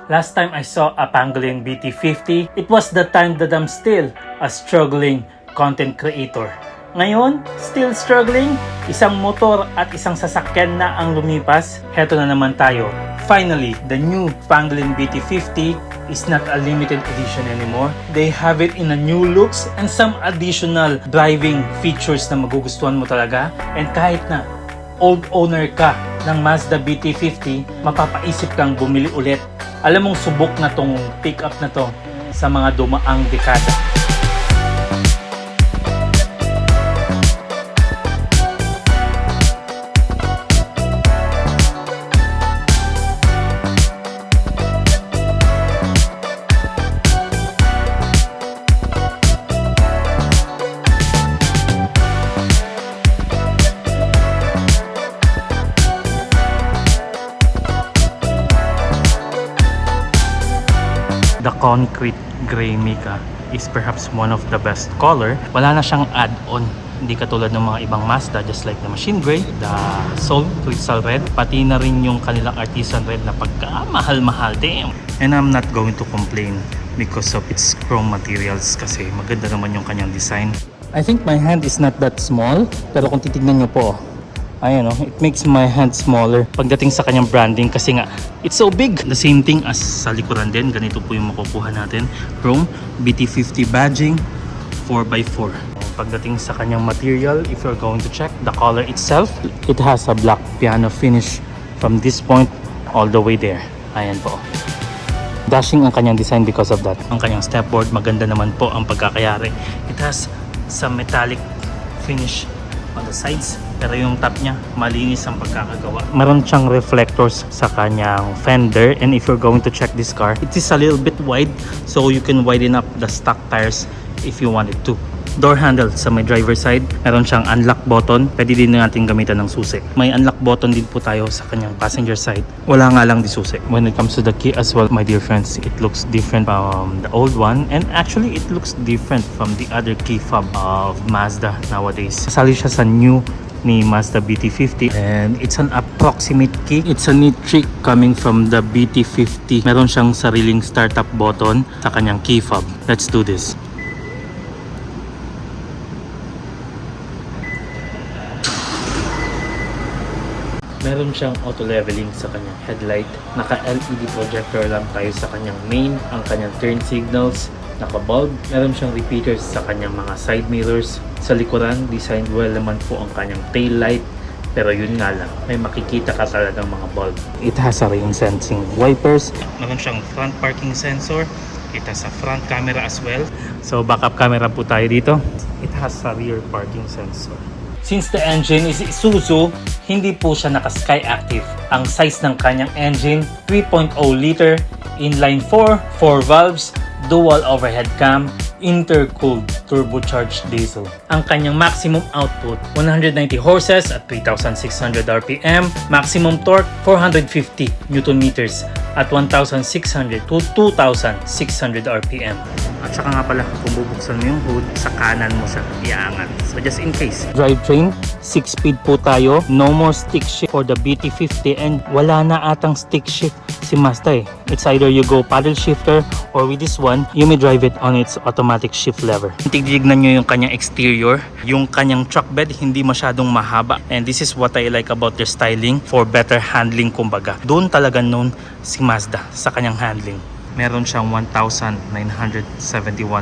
Last time I saw a Pangolin BT50, it was the time that I'm still a struggling content creator. Ngayon, still struggling? Isang motor at isang sasakyan na ang lumipas? Heto na naman tayo. Finally, the new Pangolin BT50 is not a limited edition anymore. They have it in a new looks and some additional driving features na magugustuhan mo talaga. And kahit na old owner ka ng Mazda BT50, mapapaisip kang bumili ulit. Alam mong subok na tong pickup na to sa mga dumaang dekada. The concrete gray mica is perhaps one of the best color. Wala na siyang add-on. Hindi katulad ng mga ibang Mazda, just like the machine gray, the Soul Crystal Red, pati na rin yung kanilang Artisan Red na pagkamahal-mahal. Damn! And I'm not going to complain because of its chrome materials kasi maganda naman yung kanyang design. I think my hand is not that small, pero kung titignan nyo po, ayan, it makes my hand smaller pagdating sa kanyang branding kasi nga it's so big. The same thing as sa likuran din, ganito po yung makukuha natin. Chrome BT50 badging 4x4. Pagdating sa kanyang material, if you're going to check the color itself, it has a black piano finish from this point all the way there. Ayan po, dashing ang kanyang design because of that. Ang kanyang stepboard, maganda naman po ang pagkakayari. It has some metallic finish on the sides, pero yung top niya malinis ang pagkakagawa. Meron siyang reflectors sa kanyang fender, and if you're going to check this car, it is a little bit wide, so you can widen up the stock tires if you wanted to. Door handle sa may driver side, meron siyang unlock button, pwede din natin gamitan ng susi. May unlock button din po tayo sa kanyang passenger side, wala nga lang di susi. When it comes to the key as well, my dear friends, it looks different from the old one, and actually it looks different from the other key fob of Mazda nowadays. Kasali siya sa new ni Mazda BT50, and it's an approximate key. It's a neat trick coming from the BT50. Meron siyang sariling startup button sa kanyang key fob. Let's do this. Meron siyang auto leveling sa kanyang headlight. Naka-LED projector lang tayo sa kanyang main. Ang kanyang turn signals, naka-bulb. Meron siyang repeaters sa kanyang mga side mirrors. Sa likuran, designed well naman po ang kanyang tail light. Pero yun nga lang, may makikita ka talagang mga bulb. It has a rain sensing wipers. Meron siyang front parking sensor. It has a front camera as well. So backup camera po tayo dito. It has a rear parking sensor. Since the engine is Isuzu, hindi po siya naka-Sky Active. Ang size ng kanyang engine, 3.0 liter, inline 4, 4 valves, dual overhead cam, intercooled turbocharged diesel. Ang kanyang maximum output, 190 horses at 3,600 RPM, maximum torque, 450 Newton meters at 1,600 to 2,600 RPM. At saka nga pala, kung bubuksan mo yung hood, sa kanan mo siya iaangat. So just in case. Drivetrain, 6-speed po tayo. No more stick shift for the BT50, and wala na atang stick shift si Mazda eh. It's either you go paddle shifter, or with this one, you may drive it on its automatic shift lever. Tignan nyo yung kanyang exterior. Yung kanyang truck bed, hindi masyadong mahaba. And this is what I like about their styling for better handling kumbaga. Doon talaga known si Mazda sa kanyang handling. Meron siyang 1,971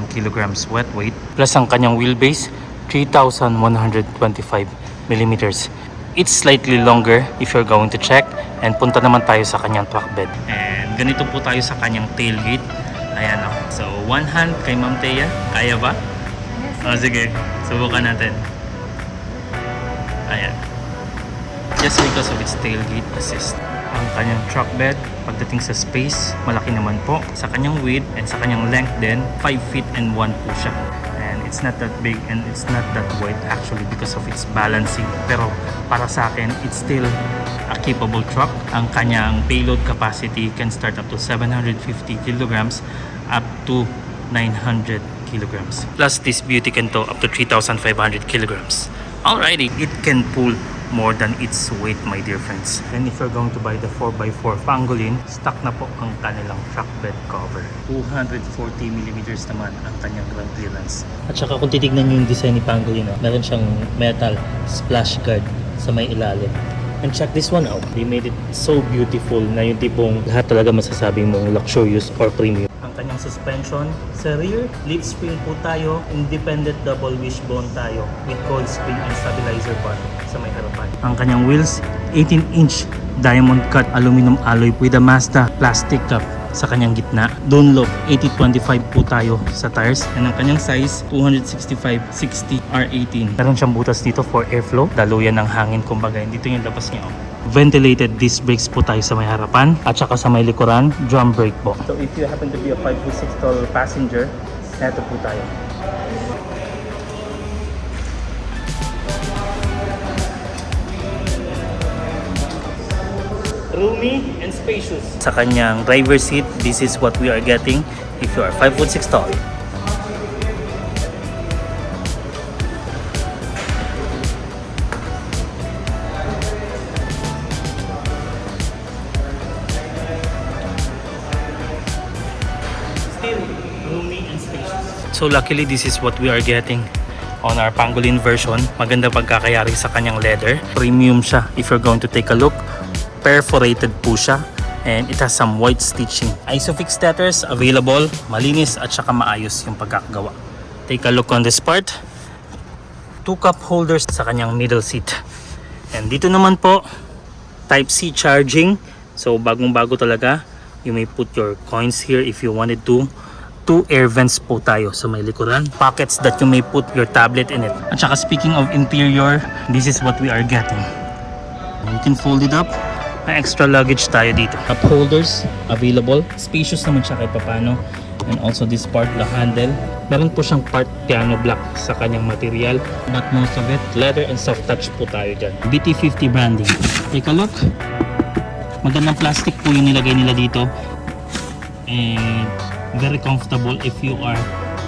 kilograms wet weight, plus ang kanyang wheelbase 3,125 millimeters. It's slightly longer if you're going to check, and punta naman tayo sa kanyang truck bed. And ganito po tayo sa kanyang tailgate. Ayan o. So one hand kay Ma'am Thea, kaya ba? Oh, sige, subukan natin. Ayan. Just because of its tailgate assist. Ang kanyang truck bed, pagdating sa space, malaki naman po. Sa kanyang width and sa kanyang length din, 5 feet and 1 po siya. And it's not that big and it's not that wide actually because of its balancing. Pero para sa akin, it's still a capable truck. Ang kanyang payload capacity can start up to 750 kilograms up to 900 kilograms. Plus this beauty can tow up to 3,500 kilograms. Alrighty, it can pull more than its weight, my dear friends. And if you're going to buy the 4x4 pangolin, stock na po ang kanilang truck bed cover. 240mm naman ang kanyang ground clearance. At saka kung titignan nyo yung design ni pangolin, meron siyang metal splash guard sa may ilalim. And check this one out. They made it so beautiful na yung tipong lahat talaga masasabing mong luxurious or premium. Ang kanyang suspension sa rear, leaf spring po tayo, independent double wishbone tayo with coil spring and stabilizer bar sa may harapan. Ang kanyang wheels, 18-inch diamond cut aluminum alloy with a Mazda plastic cup sa kanyang gitna. Dunlop 8025 po tayo sa tires, and ang kanyang size 265/60 R18. Meron siyang butas dito for airflow, daluyan ng hangin kumbaga. Dito yung labas niya. Ventilated disc brakes po tayo sa may harapan at saka sa may likuran, drum brake po. So if you happen to be a 5'6" tall passenger, eto po tayo. Roomy and spacious. Sa kanyang driver seat, this is what we are getting if you are 5'6" tall. Still roomy and spacious. So luckily, this is what we are getting on our pangolin version. Maganda pagkakayari sa kanyang leather. Premium siya if you're going to take a look. Perforated po siya, and it has some white stitching. Isofix tethers available, malinis at saka maayos yung pagkakagawa. Take a look on this part. 2 cup holders sa kanyang middle seat. And dito naman po, Type-C charging. So bagong-bago talaga. You may put your coins here if you wanted to. 2 air vents po tayo sa may likuran. Pockets that you may put your tablet in it. At saka speaking of interior, this is what we are getting. You can fold it up. May extra luggage tayo dito. Cup holders available. Spacious naman siya kahit papano. And also this part, the handle. Meron po siyang part piano black sa kanyang material. But most of it, leather and soft touch po tayo dyan. BT50 branding. Take a look. Magandang plastic po yung nilagay nila dito. And very comfortable if you are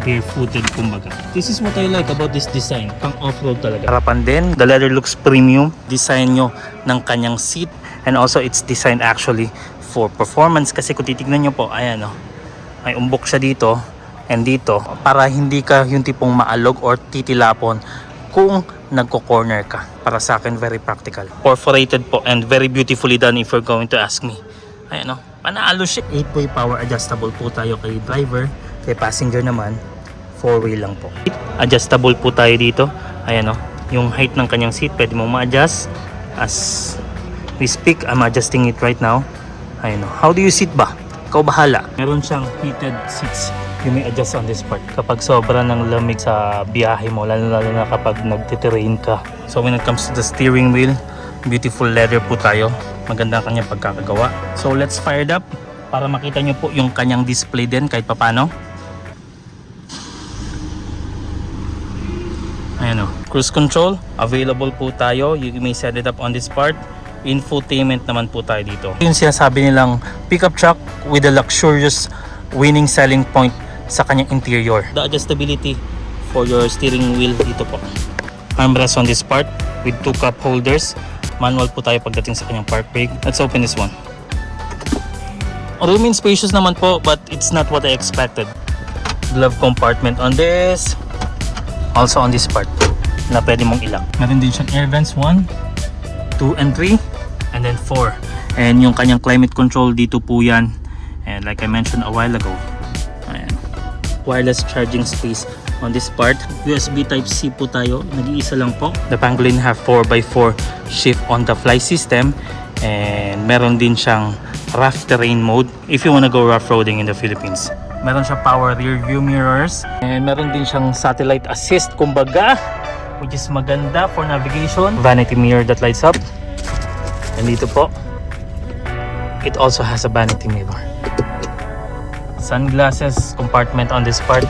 barefooted kumbaga. This is what I like about this design. Pang off-road talaga. Harapan din. The leather looks premium. Design nyo ng kanyang seat. And also it's designed actually for performance kasi kung titignan nyo po, ayan o, may umbok siya dito and dito para hindi ka yung tipong maalog or titilapon kung nagko-corner ka. Para sa akin, very practical. Perforated po and very beautifully done if you're going to ask me. Ayan o, panalo siya. 8-way power adjustable po tayo kay driver, kay passenger naman 4-way lang po. Adjustable po tayo dito. Ayan o, yung height ng kanyang seat pwede mo ma-adjust. As we speak, I'm adjusting it right now. Ayun. How do you sit ba? Ikaw bahala. Meron siyang heated seats. You may adjust on this part. Kapag sobra ng lamig sa biyahe mo, lalo na kapag nagtitrain ka. So when it comes to the steering wheel, beautiful leather po tayo. Maganda ang kanyang pagkakagawa. So let's fire it up para makita nyo po yung kanyang display din kahit papano. Ayan o. Cruise control, available po tayo. You may set it up on this part. Infotainment naman po tayo dito. Yung sinasabi nilang pickup truck with a luxurious winning selling point sa kanyang interior. The adjustability for your steering wheel dito po. Armrest on this part with 2 cup holders. Manual po tayo pagdating sa kanyang park brake. Let's open this one. Room and spacious naman po, but it's not what I expected. Glove compartment on this. Also on this part na pwede mong ilang. Meron din siyang air vents 1, 2 and 3 and then 4. And yung kanyang climate control dito po yan. And like I mentioned a while ago, ayan, wireless charging space on this part. USB Type-C po tayo, nag-iisa lang po. The Pangolin have 4x4 shift on the fly system. And meron din siyang rough terrain mode if you wanna go rough roading in the Philippines. Meron siya power rear view mirrors. And meron din siyang satellite assist kumbaga, which is maganda for navigation. Vanity mirror that lights up. And dito po, it also has a vanity mirror. Sunglasses compartment on this part.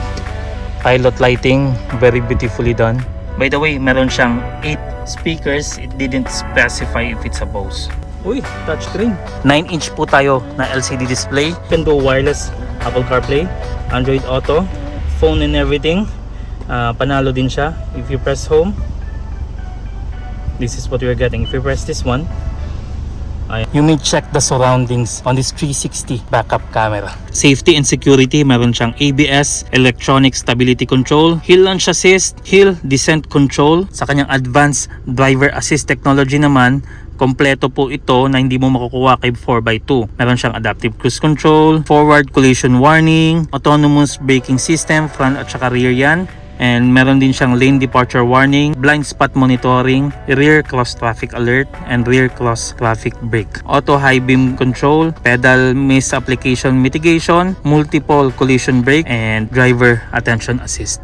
Pilot lighting, very beautifully done. By the way, meron siyang 8 speakers. It didn't specify if it's a Bose. Uy, touchscreen. 9-inch po tayo na LCD display. You can go wireless Apple CarPlay, Android Auto, phone and everything. Panalo din siya if you press home. This is what we're getting. If you press this one, you may check the surroundings on this 360 backup camera. Safety and security, meron siyang ABS, electronic stability control, hill launch assist, hill descent control. Sa kanyang advanced driver assist technology naman, kompleto po ito na hindi mo makukuha kay 4x2. Meron siyang adaptive cruise control, forward collision warning, autonomous braking system, front at saka rear yan. And meron din siyang lane departure warning, blind spot monitoring, rear cross traffic alert, and rear cross traffic brake. Auto high beam control, pedal miss application mitigation, multiple collision brake, and driver attention assist.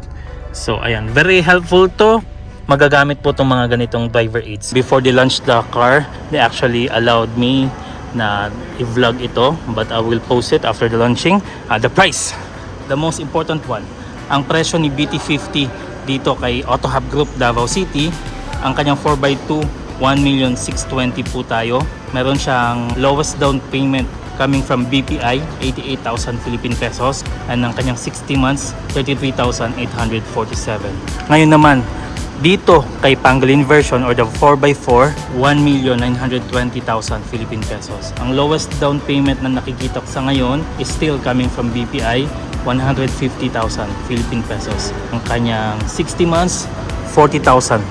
So ayan, very helpful to. Magagamit po itong mga ganitong driver aids. Before they launched the car, they actually allowed me na i-vlog ito, but I will post it after the launching. The price, the most important one. Ang presyo ni BT50 dito kay Auto Hub Group Davao City, ang kanyang 4x2, 1,620,000 po tayo. Meron siyang lowest down payment coming from BPI, 88,000 Philippine pesos, and ang kanyang 60 months, 33,847. Ngayon naman, dito kay Pangolin version or the 4x4, 1,920,000 Philippine pesos. Ang lowest down payment na nakikita ko sa ngayon is still coming from BPI, 150,000 Philippine pesos. Ang kanyang 60 months, 40,150.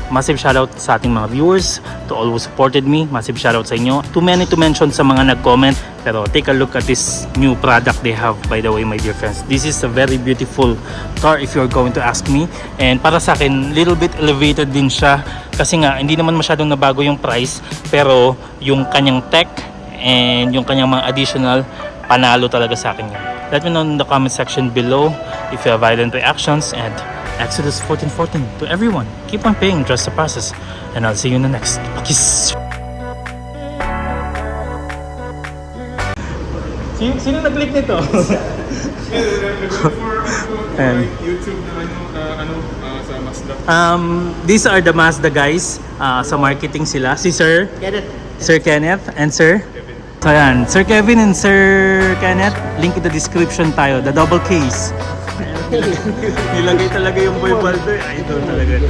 Massive shoutout sa ating mga viewers, to all who supported me. Massive shoutout sa inyo. Too many to mention sa mga nag-comment, pero take a look at this new product they have, by the way, my dear friends. This is a very beautiful car if you're going to ask me. And para sa akin, little bit elevated din siya. Kasi nga, hindi naman masyadong nabago yung price, pero yung kanyang tech and yung kanyang mga additional, panalo talaga sa akin yan. Let me know in the comment section below if you have violent reactions, and Exodus 14:14 to everyone. Keep on paying, trust the process, and I'll see you in the next. Kiss. Sino nag-click nito? And YouTube na sa Mazda. These are the Mazda guys. Sa marketing sila. Si Sir Kenneth and Sir Kevin. So yan, Sir Kevin and Sir Kenneth, link in the description tayo, the double case. Nilagay talaga yung Boy Baldo, idol talaga.